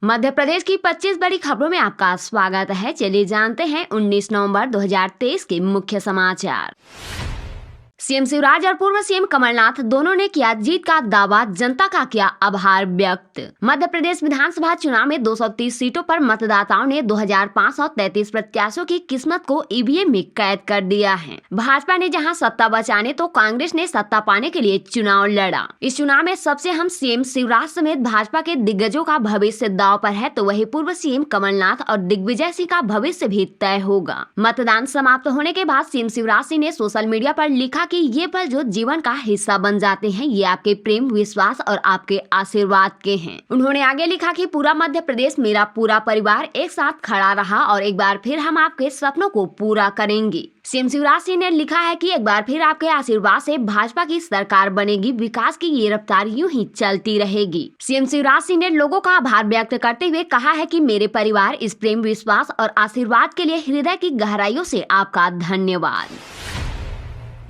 मध्य प्रदेश की 25 बड़ी खबरों में आपका स्वागत है। चलिए जानते हैं 19 नवंबर 2023 के मुख्य समाचार। सीएम शिवराज और पूर्व सीएम कमलनाथ दोनों ने किया जीत का दावा, जनता का किया आभार व्यक्त। मध्य प्रदेश विधानसभा चुनाव में 230 सीटों पर मतदाताओं ने 2533 प्रत्याशियों की किस्मत को ईवीएम में कैद कर दिया है। भाजपा ने जहां सत्ता बचाने तो कांग्रेस ने सत्ता पाने के लिए चुनाव लड़ा। इस चुनाव में सबसे अहम सीएम शिवराज समेत भाजपा के दिग्गजों का भविष्य दांव पर है, तो वही पूर्व सीएम कमलनाथ और दिग्विजय सिंह का भविष्य भी तय होगा। मतदान समाप्त होने के बाद सीएम शिवराज सिंह ने सोशल मीडिया पर लिखा कि ये पल जो जीवन का हिस्सा बन जाते हैं, ये आपके प्रेम, विश्वास और आपके आशीर्वाद के हैं। उन्होंने आगे लिखा कि पूरा मध्य प्रदेश, मेरा पूरा परिवार एक साथ खड़ा रहा और एक बार फिर हम आपके सपनों को पूरा करेंगे। सीएम शिवराज सिंह ने लिखा है कि एक बार फिर आपके आशीर्वाद से भाजपा की सरकार बनेगी, विकास की ये रफ्तार यूं ही चलती रहेगी। सीएम शिवराज सिंह ने लोगों का आभार व्यक्त करते हुए कहा है कि मेरे परिवार, इस प्रेम, विश्वास और आशीर्वाद के लिए हृदय की गहराइयों से आपका धन्यवाद।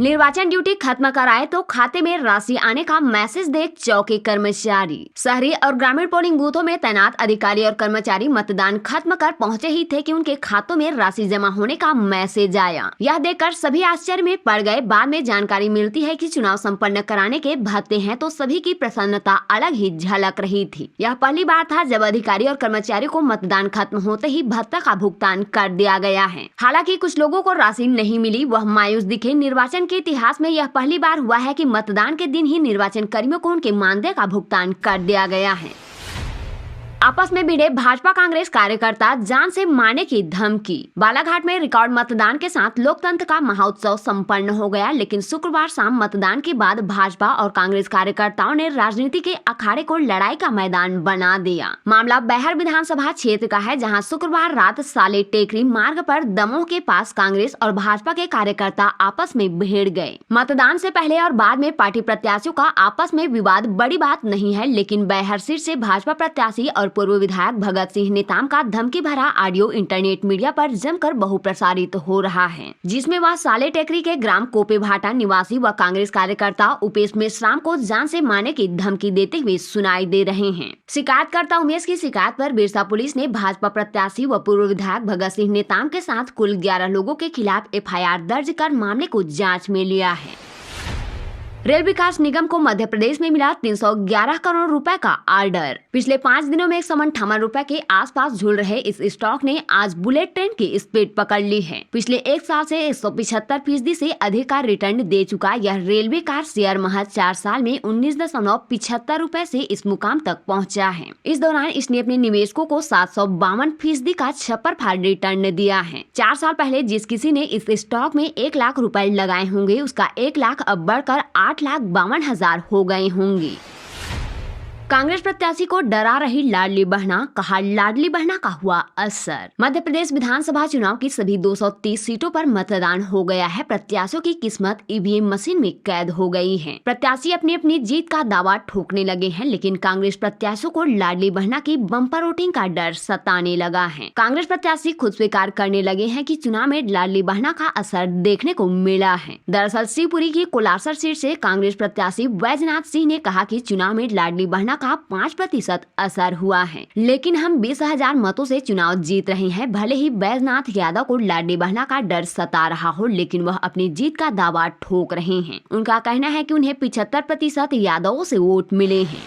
निर्वाचन ड्यूटी खत्म कराए तो खाते में राशि आने का मैसेज देख चौंके कर्मचारी। शहरी और ग्रामीण पोलिंग बूथों में तैनात अधिकारी और कर्मचारी मतदान खत्म कर पहुंचे ही थे कि उनके खातों में राशि जमा होने का मैसेज आया। यह देखकर सभी आश्चर्य में पड़ गए। बाद में जानकारी मिलती है कि चुनाव संपन्न कराने के भत्ते हैं, तो सभी की प्रसन्नता अलग ही झलक रही थी। यह पहली बार था जब अधिकारी और कर्मचारी को मतदान खत्म होते ही भत्ता का भुगतान कर दिया गया है। हालांकि कुछ लोगों को राशि नहीं मिली, वह मायूस दिखे। निर्वाचन के इतिहास में यह पहली बार हुआ है कि मतदान के दिन ही निर्वाचन कर्मियों को उनके मानदेय का भुगतान कर दिया गया है। आपस में भिड़े भाजपा कांग्रेस कार्यकर्ता, जान से मारने की धमकी। बालाघाट में रिकॉर्ड मतदान के साथ लोकतंत्र का महोत्सव संपन्न हो गया, लेकिन शुक्रवार शाम मतदान के बाद भाजपा और कांग्रेस कार्यकर्ताओं ने राजनीति के अखाड़े को लड़ाई का मैदान बना दिया। मामला बैहर विधानसभा क्षेत्र का है, जहां शुक्रवार रात साले टेकरी मार्ग पर दमोह के पास कांग्रेस और भाजपा के कार्यकर्ता आपस में भिड़ गए। मतदान से पहले और बाद में पार्टी प्रत्याशियों का आपस में विवाद बड़ी बात नहीं है, लेकिन बैहर सीट से भाजपा प्रत्याशी और पूर्व विधायक भगत सिंह नेताम का धमकी भरा ऑडियो इंटरनेट मीडिया पर जमकर बहुप्रसारित हो रहा है, जिसमें वह साले टेकरी के ग्राम कोपे भाटा निवासी व कांग्रेस कार्यकर्ता उपेश मेश्राम को जान से मारने की धमकी देते हुए सुनाई दे रहे हैं। शिकायतकर्ता उमेश की शिकायत पर बिरसा पुलिस ने भाजपा प्रत्याशी व पूर्व विधायक भगत सिंह नेताम के साथ कुल 11 लोगों के खिलाफ एफआईआर दर्ज कर मामले को जाँच में लिया है। रेल विकास निगम को मध्य प्रदेश में मिला 311 करोड़ रुपए का ऑर्डर। पिछले 5 दिनों में 158 रुपए के आसपास झूल रहे इस स्टॉक ने आज बुलेट ट्रेन की स्पीड पकड़ ली है। पिछले एक साल से 175% से अधिक का रिटर्न दे चुका यह रेलवे का शेयर महज 4 साल में 19.75 रुपए से इस मुकाम तक पहुंचा है। इस दौरान इसने अपने निवेशकों को 752% का छप्पर फाड़ रिटर्न दिया है। 4 साल पहले जिस किसी ने इस स्टॉक में 1 लाख रुपए लगाए होंगे, उसका 1 लाख अब बढ़कर 8,52,000 हो गए होंगे। कांग्रेस प्रत्याशी को डरा रही लाडली बहना, कहा लाडली बहना का हुआ असर। मध्य प्रदेश विधानसभा चुनाव की सभी 230 सीटों पर मतदान हो गया है। प्रत्याशियों की किस्मत ईवीएम मशीन में कैद हो गई है। प्रत्याशी अपनी अपनी जीत का दावा ठोकने लगे हैं, लेकिन कांग्रेस प्रत्याशियों को लाडली बहना की बम्पर वोटिंग का डर सताने लगा है। कांग्रेस प्रत्याशी खुद स्वीकार करने लगे हैं कि चुनाव में लाडली बहना का असर देखने को मिला है। दरअसल शिवपुरी की कोलासर सीट से कांग्रेस प्रत्याशी बैजनाथ सिंह ने कहा कि चुनाव में लाडली बहना का 5% असर हुआ है, लेकिन हम 20,000 मतों से चुनाव जीत रहे हैं। भले ही बैजनाथ यादव को लाडली बहना का डर सता रहा हो, लेकिन वह अपनी जीत का दावा ठोक रहे हैं। उनका कहना है कि उन्हें 75% यादवों से वोट मिले हैं।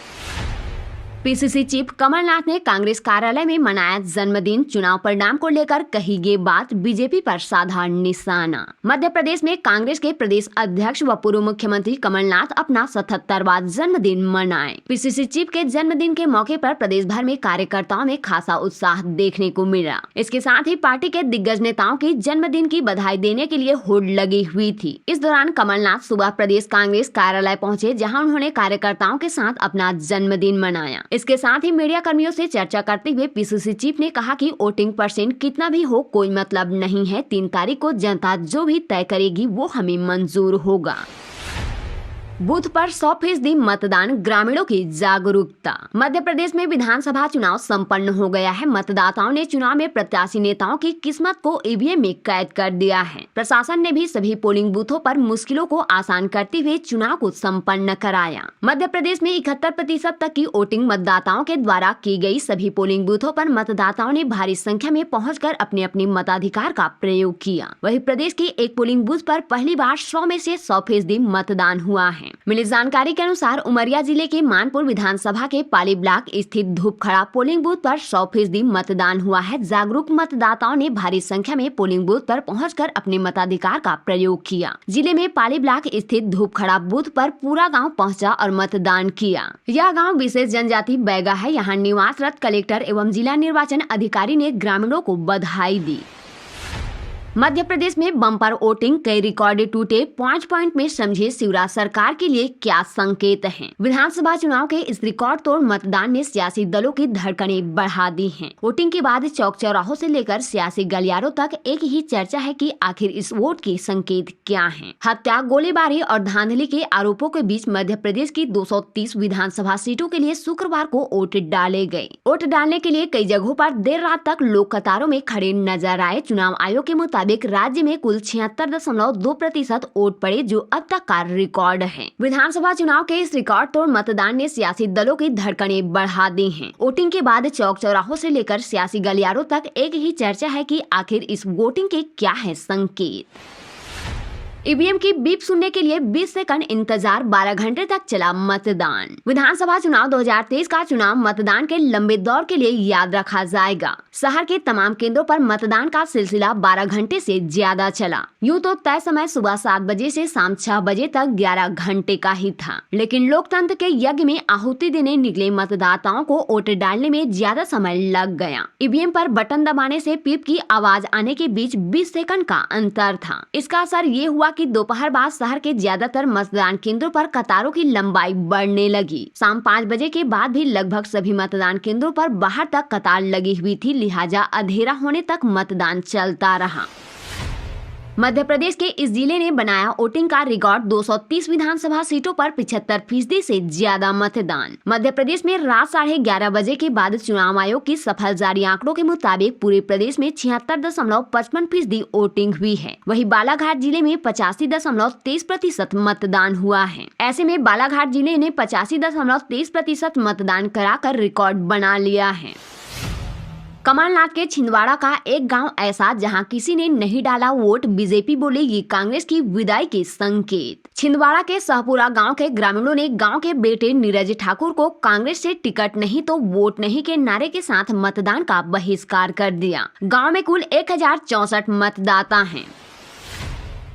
पीसीसी चीफ कमलनाथ ने कांग्रेस कार्यालय में मनाया जन्मदिन। चुनाव परिणाम को लेकर कही ये बात, बीजेपी पर साधा निशाना। मध्य प्रदेश में कांग्रेस के प्रदेश अध्यक्ष व पूर्व मुख्यमंत्री कमलनाथ अपना 77वां जन्मदिन मनाए। पीसीसी चीफ के जन्मदिन के मौके पर प्रदेश भर में कार्यकर्ताओं में खासा उत्साह देखने को मिला। इसके साथ ही पार्टी के दिग्गज नेताओं की जन्मदिन की बधाई देने के लिए होड़ लगी हुई थी। इस दौरान कमलनाथ सुबह प्रदेश कांग्रेस कार्यालय पहुँचे, जहाँ उन्होंने कार्यकर्ताओं के साथ अपना जन्मदिन मनाया। इसके साथ ही मीडिया कर्मियों से चर्चा करते हुए पीसीसी चीफ ने कहा कि वोटिंग परसेंट कितना भी हो कोई मतलब नहीं है। 3 तारीख को जनता जो भी तय करेगी वो हमें मंजूर होगा। बूथ पर 100% मतदान, ग्रामीणों की जागरूकता। मध्य प्रदेश में विधानसभा चुनाव संपन्न हो गया है। मतदाताओं ने चुनाव में प्रत्याशी नेताओं की किस्मत को ईवीएम में कैद कर दिया है। प्रशासन ने भी सभी पोलिंग बूथों पर मुश्किलों को आसान करते हुए चुनाव को संपन्न कराया। मध्य प्रदेश में 71% तक की वोटिंग मतदाताओं के द्वारा की गई। सभी पोलिंग बूथों पर मतदाताओं ने भारी संख्या में पहुंचकर अपने अपने मताधिकार का प्रयोग किया। वहीं प्रदेश के एक पोलिंग बूथ पर पहली बार 100 में से 100% मतदान हुआ है। मिली जानकारी के अनुसार उमरिया जिले के मानपुर विधानसभा के पाली ब्लॉक स्थित धूपखड़ा पोलिंग बूथ पर 100% मतदान हुआ है। जागरूक मतदाताओं ने भारी संख्या में पोलिंग बूथ पर पहुंचकर अपने मताधिकार का प्रयोग किया। जिले में पाली ब्लॉक स्थित धूपखड़ा बूथ पर पूरा गांव पहुंचा और मतदान किया। यह गांव विशेष जनजाति बैगा है। यहाँ निवासरत कलेक्टर एवं जिला निर्वाचन अधिकारी ने ग्रामीणों को बधाई दी। मध्य प्रदेश में बम्पर वोटिंग, कई रिकॉर्ड टूटे, पॉइंट में समझे शिवराज सरकार के लिए क्या संकेत हैं। विधानसभा चुनाव के इस रिकॉर्ड तोड़ मतदान ने सियासी दलों की धड़कनें बढ़ा दी हैं। वोटिंग के बाद चौक चौराहों से लेकर सियासी गलियारों तक एक ही चर्चा है कि आखिर इस वोट के संकेत क्या हैं। हत्या, गोलीबारी और धांधली के आरोपों के बीच मध्य प्रदेश की 230 विधानसभा सीटों के लिए शुक्रवार को वोट डाले गए। वोट डालने के लिए कई जगहों पर देर रात तक लोग कतारों में खड़े नजर आए। चुनाव आयोग के मुताबिक राज्य में कुल 76.2% वोट पड़े, जो अब तक का रिकॉर्ड है। विधानसभा चुनाव के इस रिकॉर्ड तोड़ मतदान ने सियासी दलों की धड़कनें बढ़ा दी हैं। वोटिंग के बाद चौक चौराहों से लेकर सियासी गलियारों तक एक ही चर्चा है कि आखिर इस वोटिंग के क्या है संकेत। ईवीएम की बीप सुनने के लिए 20 सेकंड इंतजार, 12 घंटे तक चला मतदान। विधानसभा चुनाव 2023 का चुनाव मतदान के लंबे दौर के लिए याद रखा जाएगा। शहर के तमाम केंद्रों पर मतदान का सिलसिला 12 घंटे से ज्यादा चला। यूँ तो तय समय सुबह 7 बजे से शाम 6 बजे तक 11 घंटे का ही था, लेकिन लोकतंत्र के यज्ञ में आहुति देने निकले मतदाताओं को वोट डालने में ज्यादा समय लग गया। ईवीएम पर बटन दबाने से पीप की आवाज आने के बीच 20 सेकंड का अंतर था। इसका असर ये हुआ कि दोपहर बाद शहर के ज्यादातर मतदान केंद्रों पर कतारों की लंबाई बढ़ने लगी। शाम 5 बजे के बाद भी लगभग सभी मतदान केंद्रों पर बाहर तक कतार लगी हुई थी, लिहाजा अंधेरा होने तक मतदान चलता रहा। मध्य प्रदेश के इस जिले ने बनाया वोटिंग का रिकॉर्ड। 230 विधानसभा सीटों पर 75% से ज्यादा मतदान। मध्य प्रदेश में रात 11:30 बजे के बाद चुनाव आयोग की सफल जारी आंकड़ों के मुताबिक पूरे प्रदेश में 76.55% वोटिंग हुई है। वहीं बालाघाट जिले में 85.23% मतदान हुआ है। ऐसे में बालाघाट जिले ने 85.23% मतदान कराकर रिकॉर्ड बना लिया है। कमलनाथ के छिंदवाड़ा का एक गांव ऐसा जहां किसी ने नहीं डाला वोट, बीजेपी बोलेगी कांग्रेस की विदाई के संकेत। छिंदवाड़ा के सहपुरा गांव के ग्रामीणों ने गांव के बेटे नीरज ठाकुर को कांग्रेस से टिकट नहीं तो वोट नहीं के नारे के साथ मतदान का बहिष्कार कर दिया। गांव में कुल 1064 मतदाता हैं।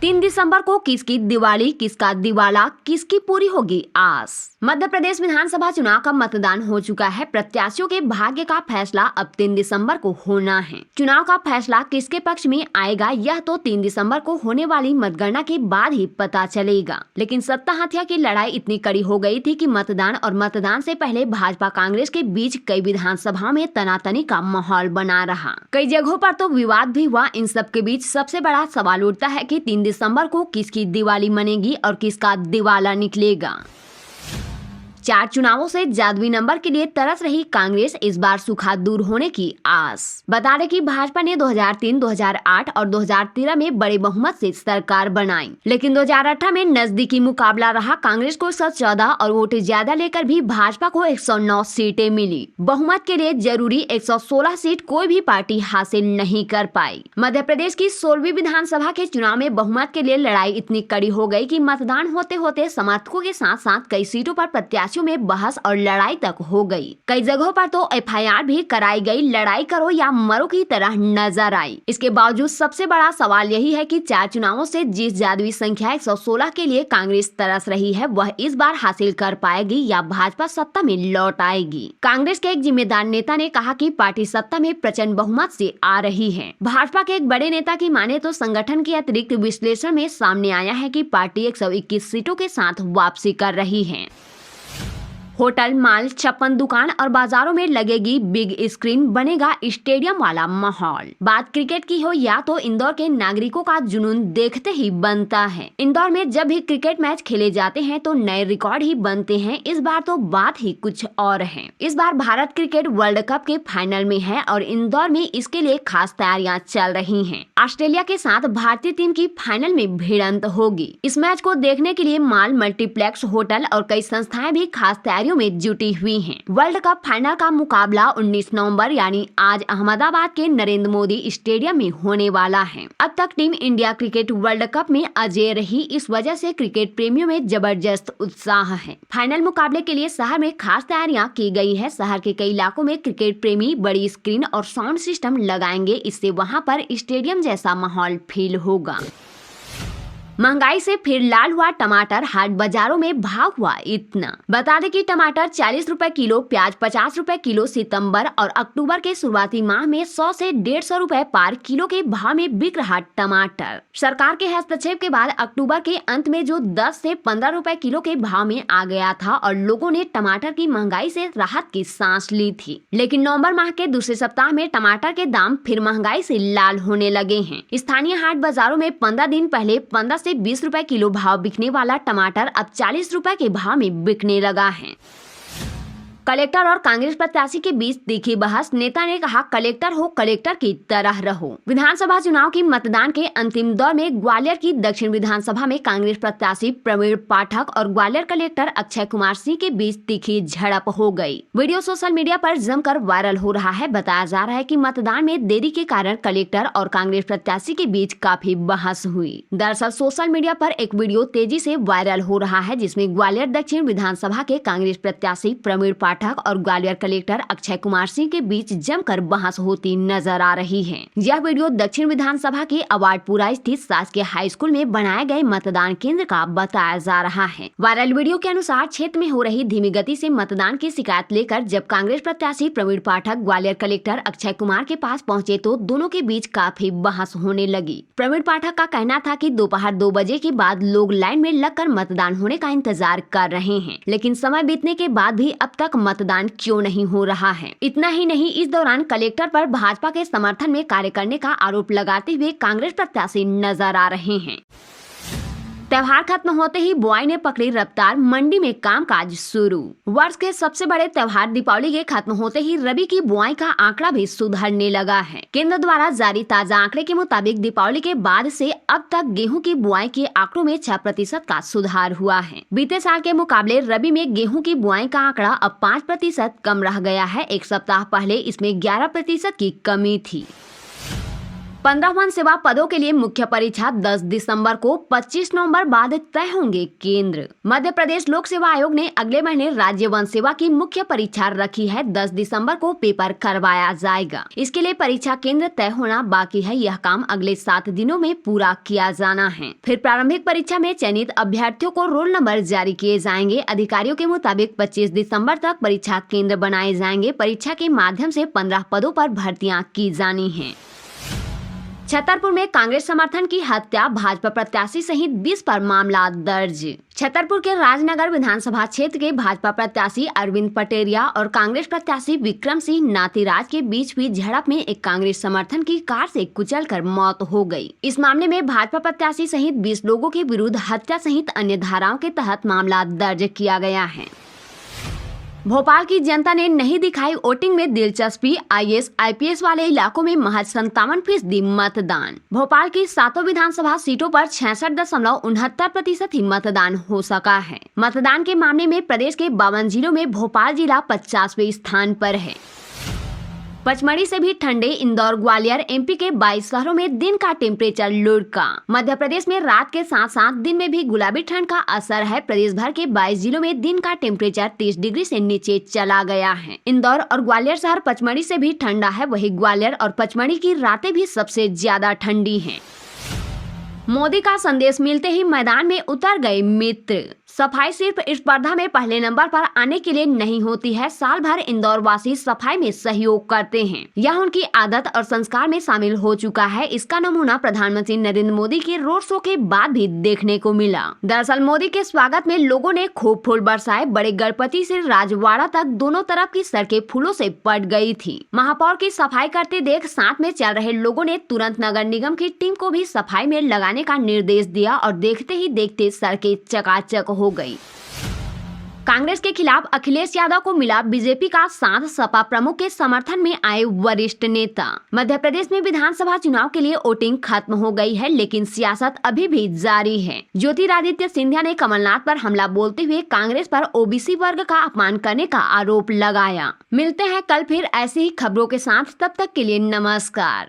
3 दिसंबर को किसकी दिवाली, किसका दिवाला, किसकी पूरी होगी आस। मध्य प्रदेश विधानसभा चुनाव का मतदान हो चुका है। प्रत्याशियों के भाग्य का फैसला अब 3 दिसंबर को होना है। चुनाव का फैसला किसके पक्ष में आएगा, यह तो 3 दिसंबर को होने वाली मतगणना के बाद ही पता चलेगा। लेकिन सत्ता हत्या की लड़ाई इतनी कड़ी हो गई थी कि मतदान और मतदान से पहले भाजपा कांग्रेस के बीच कई विधानसभाओं में तनातनी का माहौल बना रहा। कई जगहों पर तो विवाद भी हुआ। इन सब के बीच सबसे बड़ा सवाल उठता है कि 3 दिसंबर को किसकी दिवाली मनेगी और किसका दिवाला निकलेगा। 4 चुनावों से जादुई नंबर के लिए तरस रही कांग्रेस, इस बार सूखा दूर होने की आस। बता दें कि भाजपा ने 2003, 2008 और 2013 में बड़े बहुमत से सरकार बनाई, लेकिन 2018 में नजदीकी मुकाबला रहा। कांग्रेस को 114 और वोट ज्यादा लेकर भी भाजपा को 109 सीटें मिली। बहुमत के लिए जरूरी 116 सीट कोई भी पार्टी हासिल नहीं कर पाई। मध्य प्रदेश की 16वीं विधानसभा के चुनाव में बहुमत के लिए लड़ाई इतनी कड़ी हो गई कि मतदान होते होते समर्थकों के साथ साथ कई सीटों पर प्रत्याशियों में बहस और लड़ाई तक हो गई। कई जगहों पर तो एफआईआर भी कराई गई। लड़ाई करो या मरो की तरह नजर आई। इसके बावजूद सबसे बड़ा सवाल यही है कि 4 चुनावों से जिस जादुई संख्या 116 के लिए कांग्रेस तरस रही है, वह इस बार हासिल कर पाएगी या भाजपा सत्ता में लौट आएगी। कांग्रेस के एक जिम्मेदार नेता ने कहा कि पार्टी सत्ता में प्रचंड बहुमत से आ रही है। भाजपा के एक बड़े नेता की माने तो संगठन के अतिरिक्त विश्लेषण में सामने आया है कि पार्टी 121 सीटों के साथ वापसी कर रही है। होटल, मॉल, 56 दुकान और बाजारों में लगेगी बिग स्क्रीन, बनेगा स्टेडियम वाला माहौल। बात क्रिकेट की हो या तो इंदौर के नागरिकों का जुनून देखते ही बनता है। इंदौर में जब भी क्रिकेट मैच खेले जाते हैं तो नए रिकॉर्ड ही बनते हैं। इस बार तो बात ही कुछ और है। इस बार भारत क्रिकेट वर्ल्ड कप के फाइनल में है और इंदौर में इसके लिए खास तैयारियां चल रही हैं। ऑस्ट्रेलिया के साथ भारतीय टीम की फाइनल में भिड़ंत होगी। इस मैच को देखने के लिए मॉल, मल्टीप्लेक्स, होटल और कई संस्थाएं भी खास तैयारियों में जुटी हुई हैं। वर्ल्ड कप फाइनल का मुकाबला 19 नवंबर यानी आज अहमदाबाद के नरेंद्र मोदी स्टेडियम में होने वाला है। अब तक team India cricket world cup में अजेय रही, इस वजह से क्रिकेट प्रेमियों में जबरदस्त उत्साह है। फाइनल मुकाबले के लिए शहर में खास तैयारियां की गई है। शहर के कई इलाकों में क्रिकेट प्रेमी बड़ी स्क्रीन और साउंड सिस्टम लगाएंगे, इससे वहां पर स्टेडियम जैसा माहौल फील होगा। महंगाई से फिर लाल हुआ टमाटर, हाट बाजारों में भाव हुआ इतना। बता दें कि टमाटर 40 रुपए किलो, प्याज 50 रुपए किलो सितंबर और अक्टूबर के शुरुआती माह में 100 से 150 रुपए पर किलो के भाव में बिक रहा टमाटर। सरकार के हस्तक्षेप के बाद अक्टूबर के अंत में जो 10 से 15 रुपए किलो के भाव में आ गया था और लोगों ने टमाटर की महंगाई से राहत की सांस ली थी। लेकिन नवंबर माह के दूसरे सप्ताह में टमाटर के दाम फिर महंगाई से लाल होने लगे हैं। स्थानीय हाट बाजारों में 15 दिन पहले 15 से 20 रुपए किलो भाव बिकने वाला टमाटर अब 40 रुपए के भाव में बिकने लगा है। कलेक्टर और कांग्रेस प्रत्याशी के बीच तीखी बहस, नेता ने कहा कलेक्टर हो कलेक्टर की तरह रहो। विधानसभा चुनाव की मतदान के अंतिम दौर में ग्वालियर की दक्षिण विधानसभा में कांग्रेस प्रत्याशी प्रवीण पाठक और ग्वालियर कलेक्टर अक्षय कुमार सिंह के बीच तीखी झड़प हो गई। वीडियो सोशल मीडिया पर जमकर वायरल हो रहा है। बताया जा रहा है कि मतदान में देरी के कारण कलेक्टर और कांग्रेस प्रत्याशी के बीच काफी बहस हुई। दरअसल सोशल मीडिया पर एक वीडियो तेजी से वायरल हो रहा है जिसमें ग्वालियर दक्षिण विधानसभा के कांग्रेस प्रत्याशी प्रवीण पाठक और ग्वालियर कलेक्टर अक्षय कुमार सिंह के बीच जमकर बहस होती नजर आ रही है। यह वीडियो दक्षिण विधानसभा के अवार्डपुरा स्थित शासकीय हाई स्कूल में बनाए गए मतदान केंद्र का बताया जा रहा है। वायरल वीडियो के अनुसार क्षेत्र में हो रही धीमी गति से मतदान की शिकायत लेकर जब कांग्रेस प्रत्याशी प्रवीण पाठक ग्वालियर कलेक्टर अक्षय कुमार के पास पहुंचे तो दोनों के बीच काफी बहस होने लगी। प्रवीण पाठक का कहना था कि दोपहर 2 बजे के बाद लोग लाइन में लगकर मतदान होने का इंतजार कर रहे हैं, लेकिन समय बीतने के बाद भी अब तक मतदान क्यों नहीं हो रहा है। इतना ही नहीं, इस दौरान कलेक्टर पर भाजपा के समर्थन में कार्य करने का आरोप लगाते हुए कांग्रेस प्रत्याशी नजर आ रहे हैं। त्योहार खत्म होते ही बुआई ने पकड़ी रफ्तार, मंडी में कामकाज शुरू। वर्ष के सबसे बड़े त्योहार दीपावली के खत्म होते ही रबी की बुआई का आंकड़ा भी सुधरने लगा है। केंद्र द्वारा जारी ताजा आंकड़े के मुताबिक दीपावली के बाद से अब तक गेहूं की बुआई के आंकड़ों में 6% का सुधार हुआ है। बीते साल के मुकाबले रबी में गेहूं की बुआई का आंकड़ा अब 5% कम रह गया है। एक सप्ताह पहले इसमें 11% की कमी थी। 15 वन सेवा पदों के लिए मुख्य परीक्षा 10 दिसंबर को, 25 नवंबर बाद तय होंगे केंद्र। मध्य प्रदेश लोक सेवा आयोग ने अगले महीने राज्य वन सेवा की मुख्य परीक्षा रखी है। 10 दिसंबर को पेपर करवाया जाएगा। इसके लिए परीक्षा केंद्र तय होना बाकी है। यह काम अगले 7 दिनों में पूरा किया जाना है। फिर प्रारंभिक परीक्षा में चयनित अभ्यर्थियों को रोल नंबर जारी किए जाएंगे। अधिकारियों के मुताबिक 25 दिसंबर तक परीक्षा केंद्र बनाए जाएंगे। परीक्षा के माध्यम से 15 पदों पर भर्तियां की जानी है। छतरपुर में कांग्रेस समर्थन की हत्या, भाजपा प्रत्याशी सहित 20 पर मामला दर्ज। छतरपुर के राजनगर विधानसभा क्षेत्र के भाजपा प्रत्याशी अरविंद पटेरिया और कांग्रेस प्रत्याशी विक्रम सिंह नातीराज के बीच हुई झड़प में एक कांग्रेस समर्थन की कार से कुचलकर मौत हो गई। इस मामले में भाजपा प्रत्याशी सहित 20 लोगों के विरुद्ध हत्या सहित अन्य धाराओं के तहत मामला दर्ज किया गया है। भोपाल की जनता ने नहीं दिखाई वोटिंग में दिलचस्पी, आईएएस आईपीएस वाले इलाकों में महज 57% मतदान। भोपाल की 7 विधानसभा सीटों पर 66.69% ही मतदान हो सका है। मतदान के मामले में प्रदेश के 52 जिलों में भोपाल जिला 50वें स्थान पर है। पचमढ़ी से भी ठंडे, इंदौर ग्वालियर एमपी के 22 शहरों में दिन का टेम्परेचर लुढ़का। मध्य प्रदेश में रात के साथ साथ दिन में भी गुलाबी ठंड का असर है। प्रदेश भर के 22 जिलों में दिन का टेम्परेचर 30 डिग्री से नीचे चला गया है। इंदौर और ग्वालियर शहर पचमढ़ी से भी ठंडा है। वहीं ग्वालियर और पचमढ़ी की रातें भी सबसे ज्यादा ठंडी हैं। मोदी का संदेश मिलते ही मैदान में उतर गए मित्र। सफाई सिर्फ इस स्पर्धा में पहले नंबर पर आने के लिए नहीं होती है, साल भर इंदौर वासी सफाई में सहयोग करते हैं। यह उनकी आदत और संस्कार में शामिल हो चुका है। इसका नमूना प्रधानमंत्री नरेंद्र मोदी के रोड शो के बाद भी देखने को मिला। दरअसल मोदी के स्वागत में लोगों ने खूब फूल बरसाए। बड़े गणपति से राजवाड़ा तक दोनों तरफ की सड़कें फूलों से पट गई थी। महापौर की सफाई करते देख साथ में चल रहे लोगों ने तुरंत नगर निगम की टीम को भी सफाई में लगाने का निर्देश दिया और देखते ही देखते सड़कें चकाचक हो गई। कांग्रेस के खिलाफ अखिलेश यादव को मिला बीजेपी का साथ। सपा प्रमुख के समर्थन में आए वरिष्ठ नेता। मध्य प्रदेश में विधानसभा चुनाव के लिए वोटिंग खत्म हो गई है, लेकिन सियासत अभी भी जारी है। ज्योतिरादित्य सिंधिया ने कमलनाथ पर हमला बोलते हुए कांग्रेस पर ओबीसी वर्ग का अपमान करने का आरोप लगाया। मिलते हैं कल फिर ऐसी ही खबरों के साथ, तब तक के लिए नमस्कार।